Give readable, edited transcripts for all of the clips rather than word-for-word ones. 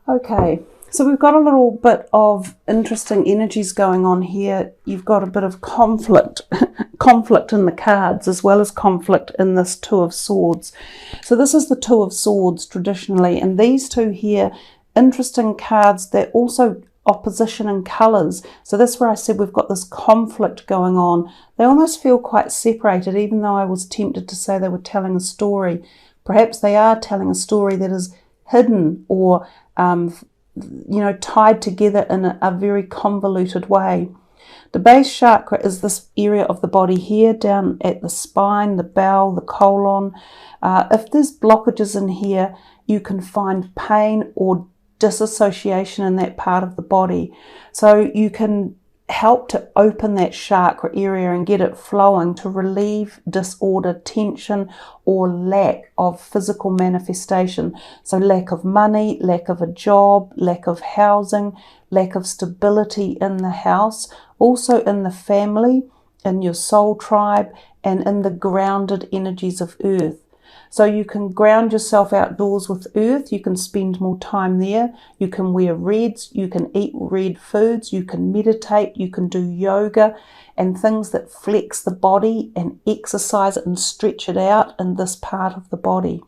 Okay, so we've got a little bit of interesting energies going on here. You've got a bit of conflict, conflict in the cards, as well as conflict in this Two of Swords. So this is the Two of Swords traditionally, and these two here, interesting cards. They're also opposition in colours. So that's where I said we've got this conflict going on. They almost feel quite separated, even though I was tempted to say they were telling a story. Perhaps they are telling a story that is hidden or tied together in a very convoluted way. The base chakra is this area of the body here, down at the spine, the bowel, the colon. If there's blockages in here, you can find pain or disassociation in that part of the body. So you can help to open that chakra area and get it flowing to relieve disorder, tension, or lack of physical manifestation. So lack of money, lack of a job, lack of housing, lack of stability in the house, also in the family, in your soul tribe, and in the grounded energies of earth. So you can ground yourself outdoors with earth, you can spend more time there, you can wear reds, you can eat red foods, you can meditate, you can do yoga and things that flex the body and exercise it and stretch it out in this part of the body.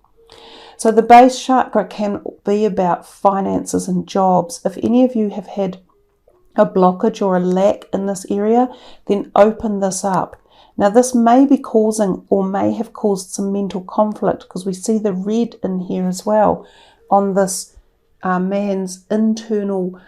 So the base chakra can be about finances and jobs. If any of you have had a blockage or a lack in this area, then open this up. Now this may be causing or may have caused some mental conflict, because we see the red in here as well on this man's internal,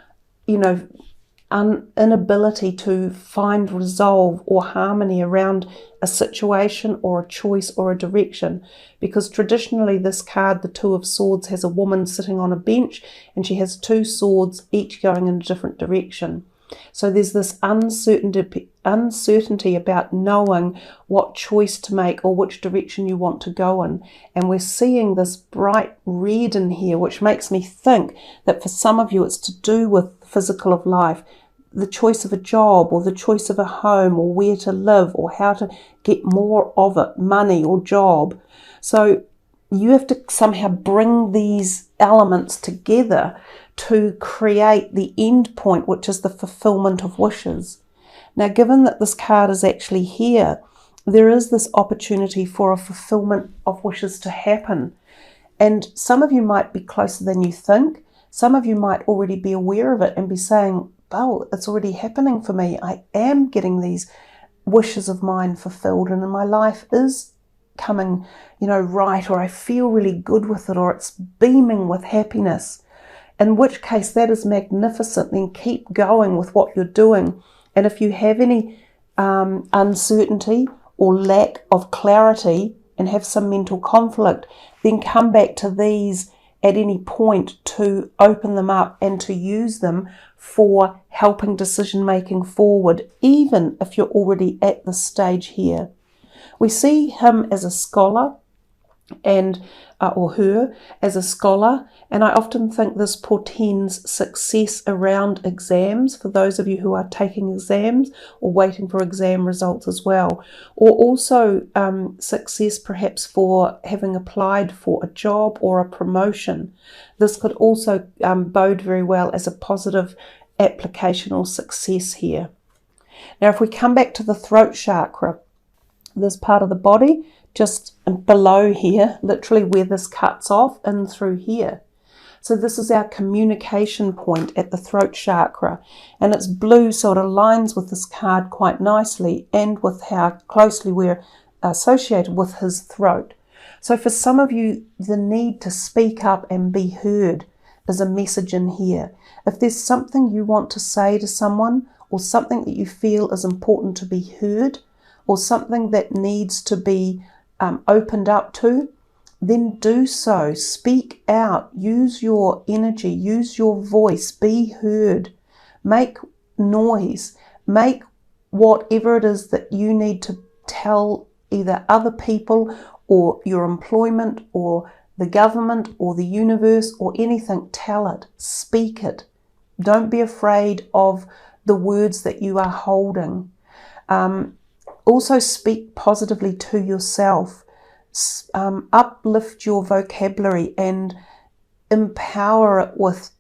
inability to find resolve or harmony around a situation or a choice or a direction. Because traditionally this card, the Two of Swords, has a woman sitting on a bench and she has two swords each going in a different direction. So there's this uncertainty about knowing what choice to make or which direction you want to go in. And we're seeing this bright red in here, which makes me think that for some of you it's to do with the physical of life, the choice of a job or the choice of a home or where to live or how to get more of it, money or job. So you have to somehow bring these elements together to create the end point, which is the fulfillment of wishes. Now, given that this card is actually here, there is this opportunity for a fulfillment of wishes to happen. And some of you might be closer than you think. Some of you might already be aware of it and be saying, oh, it's already happening for me. I am getting these wishes of mine fulfilled and my life is coming, right, or I feel really good with it, or it's beaming with happiness. In which case that is magnificent. Then keep going with what you're doing. And if you have any uncertainty or lack of clarity and have some mental conflict, then come back to these at any point to open them up and to use them for helping decision making forward, even if you're already at this stage here. We see him as a scholar and or her as a scholar, and I often think this portends success around exams for those of you who are taking exams or waiting for exam results as well, or also success perhaps for having applied for a job or a promotion. This could also bode very well as a positive application or success here. Now if we come back to the throat chakra, this part of the body just below here, literally where this cuts off and through here. So this is our communication point at the throat chakra, and it's blue, so it aligns with this card quite nicely and with how closely we're associated with his throat. So for some of you, the need to speak up and be heard is a message in here. If there's something you want to say to someone, or something that you feel is important to be heard, or something that needs to be opened up to, then do so. Speak out, use your energy, use your voice, be heard, make noise, make whatever it is that you need to tell either other people or your employment or the government or the universe or anything. Tell it, speak it. Don't be afraid of the words that you are holding. Also speak positively to yourself. Uplift your vocabulary and empower it with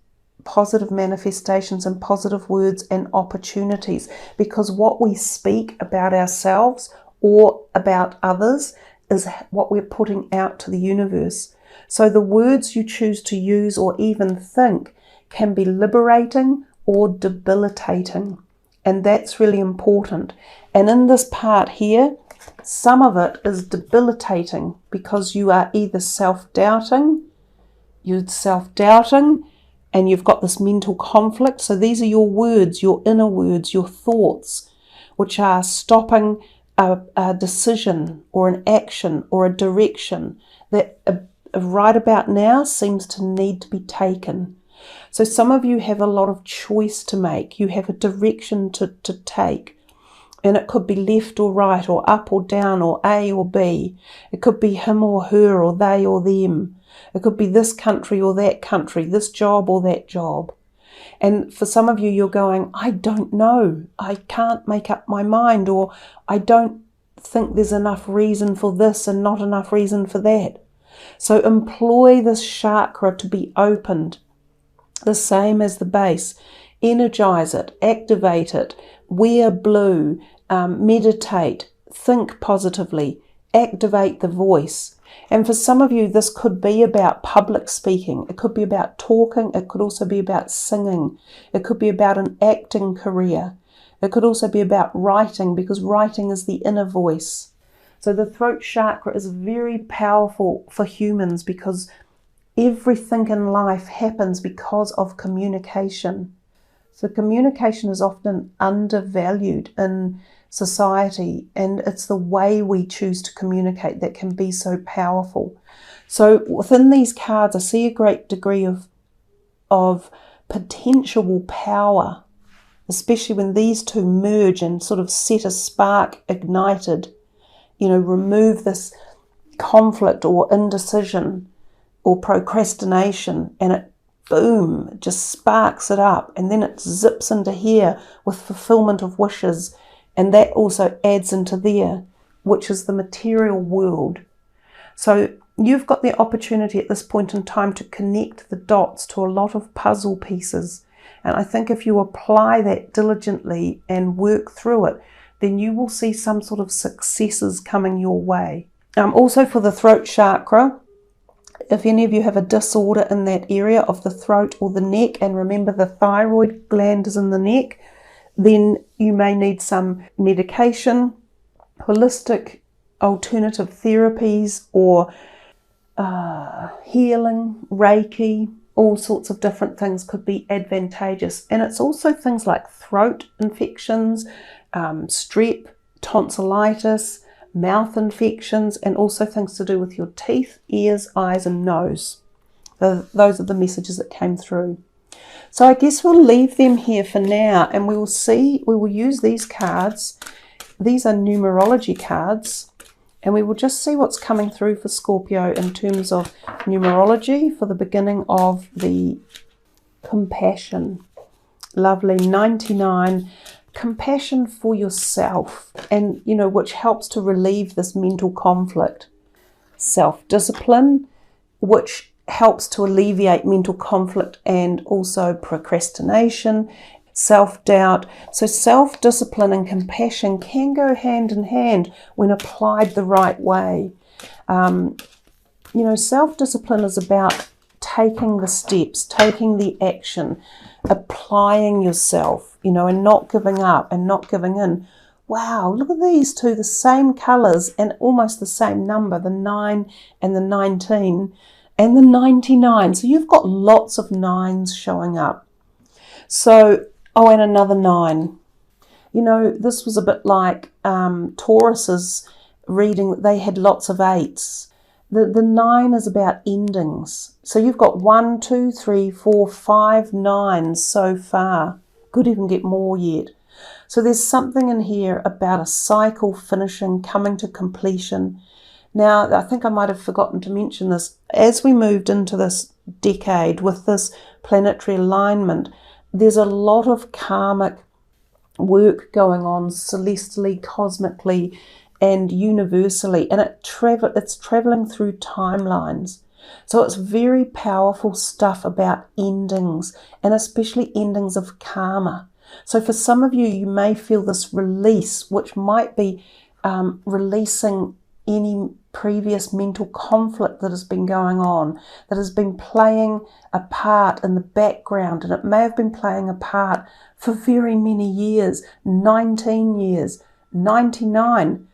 positive manifestations and positive words and opportunities, because what we speak about ourselves or about others is what we're putting out to the universe. So the words you choose to use or even think can be liberating or debilitating, and that's really important. And in this part here, some of it is debilitating because you are either self-doubting, and you've got this mental conflict. So these are your words, your inner words, your thoughts, which are stopping a decision or an action or a direction that right about now seems to need to be taken. So some of you have a lot of choice to make. You have a direction to take. And it could be left or right, or up or down, or A or B. It could be him or her, or they or them. It could be this country or that country, this job or that job. And for some of you, you're going, I don't know. I can't make up my mind, or I don't think there's enough reason for this and not enough reason for that. So employ this chakra to be opened, the same as the base. Energize it, activate it, wear blue, meditate, think positively, activate the voice. And for some of you, this could be about public speaking. It could be about talking. It could also be about singing. It could be about an acting career. It could also be about writing, because writing is the inner voice. So the throat chakra is very powerful for humans, because everything in life happens because of communication. So communication is often undervalued in society, and it's the way we choose to communicate that can be so powerful. So within these cards, I see a great degree of potential power, especially when these two merge and sort of set a spark ignited, remove this conflict or indecision or procrastination, and it boom, it just sparks it up, and then it zips into here with fulfillment of wishes, and that also adds into there, which is the material world. So you've got the opportunity at this point in time to connect the dots to a lot of puzzle pieces, and I think if you apply that diligently and work through it, then you will see some sort of successes coming your way. Also for the throat chakra, if any of you have a disorder in that area of the throat or the neck, and remember the thyroid gland is in the neck, then you may need some medication, holistic alternative therapies, or healing, Reiki, all sorts of different things could be advantageous. And it's also things like throat infections, strep, tonsillitis, mouth infections, and also things to do with your teeth, ears, eyes and nose. Those are the messages that came through. So I guess we'll leave them here for now, and we will use these cards. These are numerology cards, and we will just see what's coming through for Scorpio in terms of numerology for the beginning of the compassion. Lovely, 99. Compassion for yourself, and which helps to relieve this mental conflict. Self-discipline, which helps to alleviate mental conflict and also procrastination, self-doubt. So self-discipline and compassion can go hand in hand when applied the right way. Self-discipline is about taking the steps, taking the action, applying yourself, and not giving up and not giving in. Wow, look at these two, the same colours and almost the same number, the 9 and the 19 and the 99. So you've got lots of 9s showing up. So, and another 9. This was a bit like Taurus's reading. They had lots of 8s. The 9 is about endings. So you've got 1, 2, 3, 4, 5 9s so far. Could even get more yet. So there's something in here about a cycle finishing, coming to completion. Now, I think I might have forgotten to mention this. As we moved into this decade with this planetary alignment, there's a lot of karmic work going on celestially, cosmically, and universally, and it's traveling through timelines. So it's very powerful stuff about endings, and especially endings of karma. So for some of you, you may feel this release, which might be releasing any previous mental conflict that has been going on, that has been playing a part in the background, and it may have been playing a part for very many years, 19 years, 99,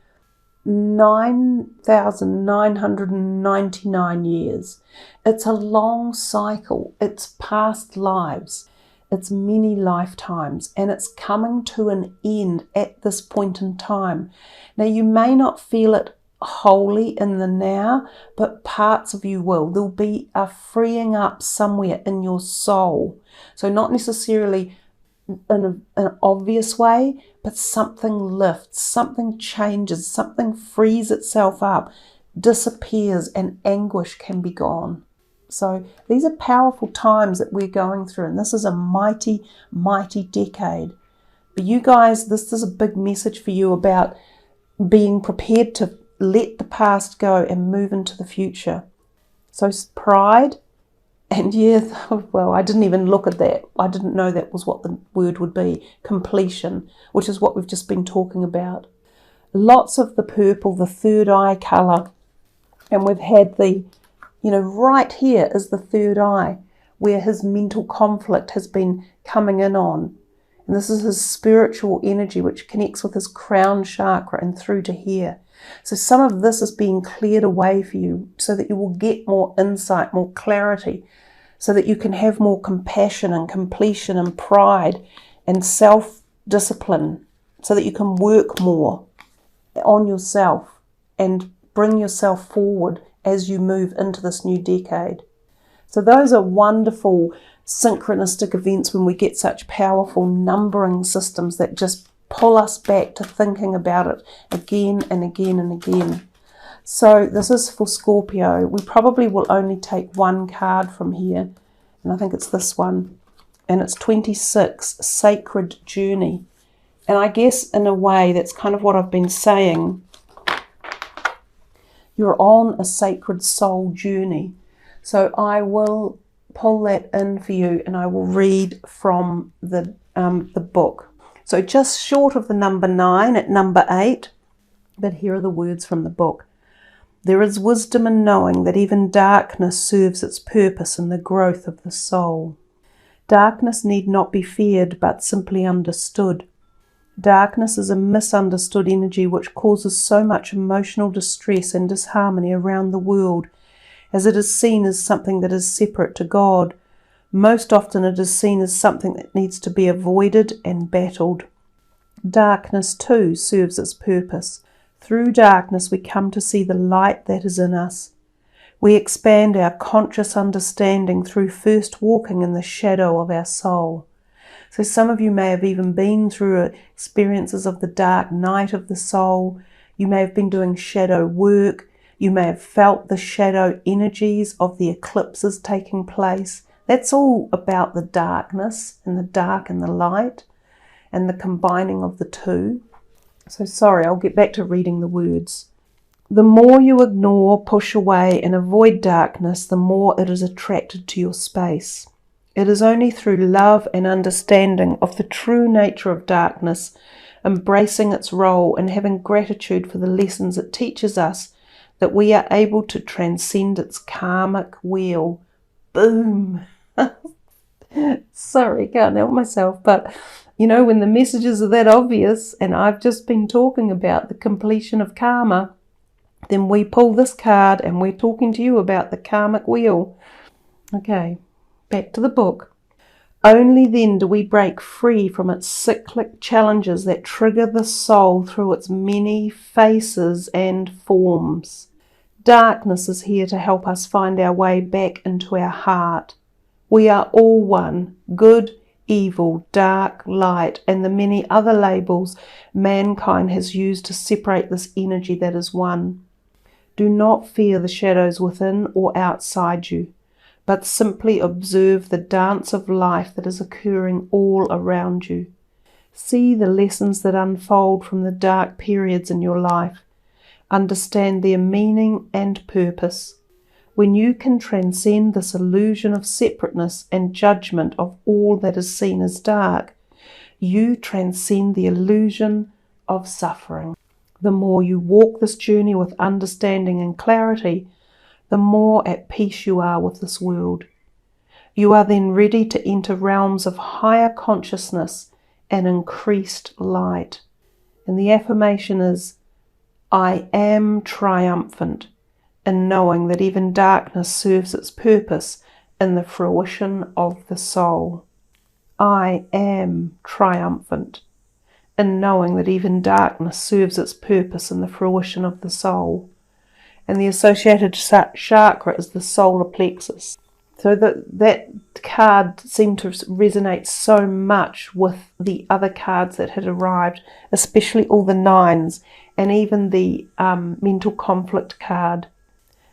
9,999 years. It's a long cycle. It's past lives. It's many lifetimes, and it's coming to an end at this point in time. Now, you may not feel it wholly in the now, but parts of you will. There'll be a freeing up somewhere in your soul. So not necessarily in an obvious way, but something lifts, something changes, something frees itself up, disappears, and anguish can be gone. So these are powerful times that we're going through, and this is a mighty, mighty decade. But you guys, this is a big message for you about being prepared to let the past go and move into the future. So pride, and well, I didn't even look at that. I didn't know that was what the word would be. Completion, which is what we've just been talking about. Lots of the purple, the third eye colour. And we've had the, right here is the third eye, where his mental conflict has been coming in on. And this is his spiritual energy, which connects with his crown chakra and through to here. So some of this is being cleared away for you so that you will get more insight, more clarity, so that you can have more compassion and completion and pride and self-discipline, so that you can work more on yourself and bring yourself forward as you move into this new decade. So those are wonderful synchronistic events when we get such powerful numbering systems that just pull us back to thinking about it again and again and again. So this is for Scorpio. We probably will only take one card from here, and I think it's this one, and it's 26, Sacred Journey. And I guess in a way that's kind of what I've been saying. You're on a sacred soul journey. So I will pull that in for you, and I will read from the book. So just short of the number 9 at number 8, but here are the words from the book. There is wisdom in knowing that even darkness serves its purpose in the growth of the soul. Darkness need not be feared, but simply understood. Darkness is a misunderstood energy which causes so much emotional distress and disharmony around the world, as it is seen as something that is separate to God. Most often it is seen as something that needs to be avoided and battled. Darkness too serves its purpose. Through darkness we come to see the light that is in us. We expand our conscious understanding through first walking in the shadow of our soul. So some of you may have even been through experiences of the dark night of the soul. You may have been doing shadow work. You may have felt the shadow energies of the eclipses taking place. That's all about the darkness and the dark and the light and the combining of the two. So sorry, I'll get back to reading the words. The more you ignore, push away and avoid darkness, the more it is attracted to your space. It is only through love and understanding of the true nature of darkness, embracing its role and having gratitude for the lessons it teaches us, that we are able to transcend its karmic wheel. Boom! Sorry, can't help myself, but when the messages are that obvious, and I've just been talking about the completion of karma, then we pull this card and we're talking to you about the karmic wheel. Okay, back to the book. Only then do we break free from its cyclic challenges that trigger the soul through its many faces and forms. Darkness is here to help us find our way back into our heart. We are all one, good, evil, dark, light, and the many other labels mankind has used to separate this energy that is one. Do not fear the shadows within or outside you, but simply observe the dance of life that is occurring all around you. See the lessons that unfold from the dark periods in your life. Understand their meaning and purpose. When you can transcend this illusion of separateness and judgment of all that is seen as dark, you transcend the illusion of suffering. The more you walk this journey with understanding and clarity, the more at peace you are with this world. You are then ready to enter realms of higher consciousness and increased light. And the affirmation is, I am triumphant in knowing that even darkness serves its purpose in the fruition of the soul. I am triumphant in knowing that even darkness serves its purpose in the fruition of the soul. And the associated chakra is the solar plexus. So that card seemed to resonate so much with the other cards that had arrived, especially all the nines and even the mental conflict card,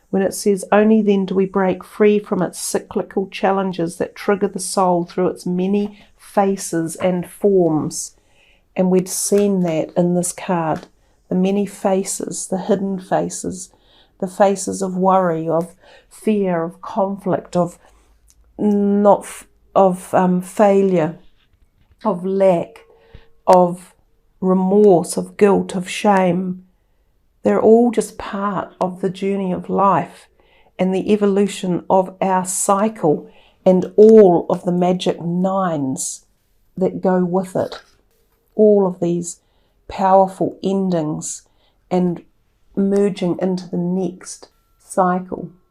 when it says, only then do we break free from its cyclical challenges that trigger the soul through its many faces and forms. And we'd seen that in this card, the many faces, the hidden faces, the faces of worry, of fear, of conflict, of failure, of lack, of remorse, of guilt, of shame. They're all just part of the journey of life and the evolution of our cycle and all of the magic nines that go with it. All of these powerful endings and merging into the next cycle.